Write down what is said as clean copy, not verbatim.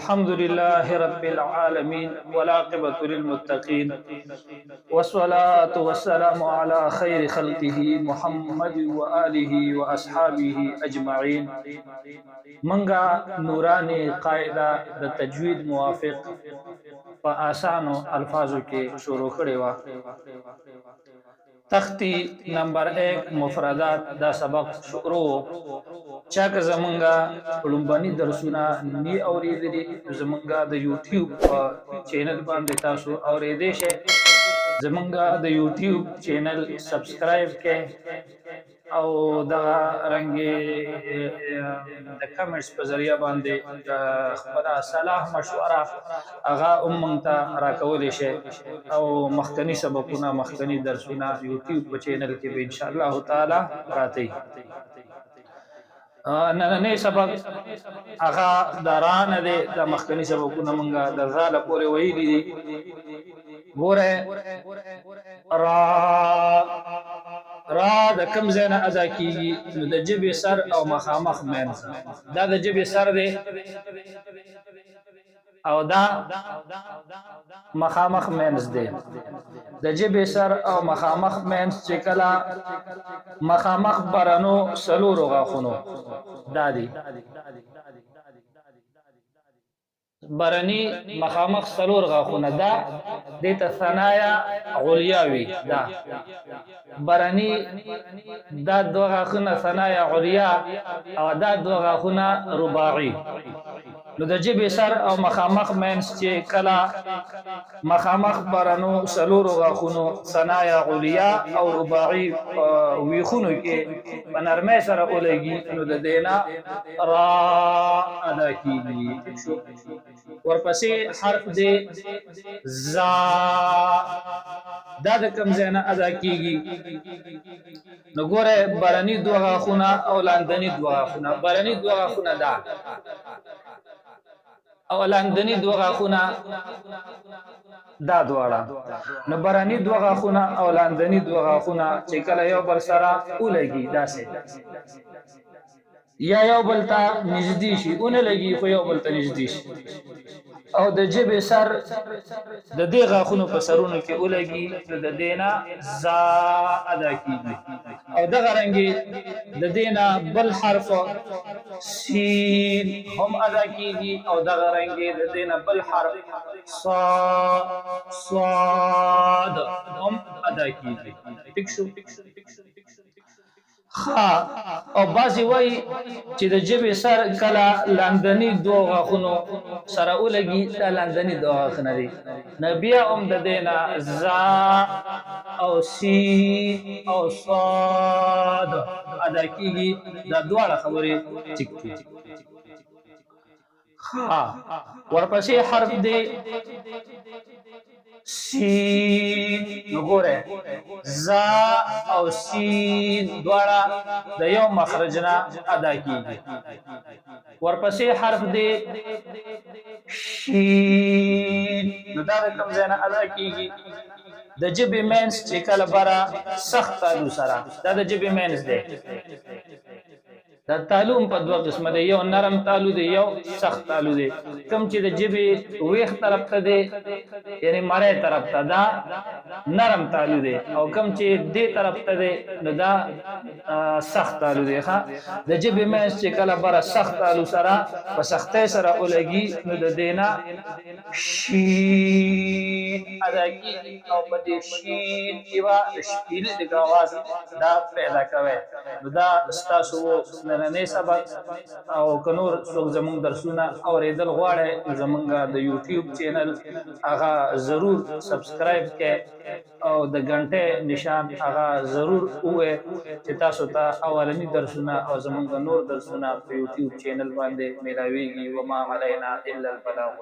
الحمد لله رب العالمين والعاقبة للمتقين والصلاة والسلام على خير خلقه محمد وآله وأصحابه أجمعين. منغا نوراني قاعدة د تجوید موافق په آسانو الفاظو کې شروع کړي وا. تختی نمبر 1 مفردات دا سبق شروع چا که زمونږه لومبني درسونه نی اوریدلي زمونږه د یوټیوب چینل باندې تاسو اوریدئ شئ. زمونږه د یوټیوب چینل سبسکرایب کړئ او دغه رنګې د کمنټس په ذریعہ باندې خپل صلاح مشوره هغه موږ ته راکولی شئ او مخکني سبقونه مخکني درسونه یوټیوب په چینل کې به ان شاء الله تعالی راځي. نننی سبق هغه درانه دی د مخکني سبقونه موږ د زاله پورې ویلي دي. ګوره را د کم ځای نه ادا کیږي نو د ژبې سر او مخامخ منځ دا د ژبې سر دی او دا مخامخ منځ دی. د ژبې سر او مخامخ منځ چې کله مخامخ برنو څلورو غاښونو دا دی برنی مخامخ څلور غاښونه دا دیته ثنایا علیا وي. دا برنی دا دوه غاښونه ثنایا علیا او دا دوه غاښونه رباعي. نو د ژبې سر او مخامخ منځ چې کله مخامخ برنو څلورو غاښونو ثنایا علیا او رباعي ویخونو کې په نرمۍ سره ولګي نو د دینا را ادا کیږي. ورپسې حرف دی زا دا د کوم ځای نه ادا کیږي نو ګوره برني دوه غاښونه او لاندني دوه غاښونه. برني دوه غاښونه دا او لاندني دوه غاښونه دا دواړه. نو برني دوه غاښونه او لاندني دوه غاښونه چې کله یو بل سره ولګي داسې یا یو بل ته نږدې شي اونه لګي خو یو بل ته نږدې شي او د ژبې سر د دې غاښونو په سرونو کې ولګي نو د دینا زا ادا کیږي. او دغه رنګې د دینا بل حرف سین هم ادا کیږي او دغه رنګې د دینا بل حرف صاد هم ادا کیږي. ٹھیک شو. او بعضی وای چې د ژبې سر کله لاندني دوه غاښونو سره ولګي دا لاندني دوه غاښونه دي نو بیا هم د دینا زا او سین او صاد ادا کیږي. دا دواړه خبرې ټیک دي. ورپسې حرف دی سین. نو ګوره زا او سین دواړه د یو مخرج نه ادا کیږي. ورپسې حرف دی شین. نو دا د کوم ځای نه ادا کیږي د ژبې منځ چې کله بره سخت تالو سره دا د ژبې منځ دی. دا تالو په دوه قسمه دی یو نرم تالو دی یو سخت تالو دی. کوم چې د ژبې ویخ طرف ته دی یعنی مړی طرف ته دا نرم تالو دی او کوم چې دې طرف ته دی نو دا سخت تالو دی. د ژبې منځ چې کله بره سخت تالو سره په سختۍ سره ولګي نو د دینا شین ادا کیږي او په دې شین یوه شپیل د اواز دا پیدا کوي. نو دا ستاسو نننی سبق او که نور څوک زمونږ درسونه اورېدل غواړئ زمونږ د یوټیوب چینل هغه ضرور سبسکرایب کړئ او د غنټې نشان هغه ضرور ووایئ چې تاسو ته اولني درسونه او زمونږ نور درسونه په یوټیوب چینل باندې میلاویږي. وما علینا الا البلاغ.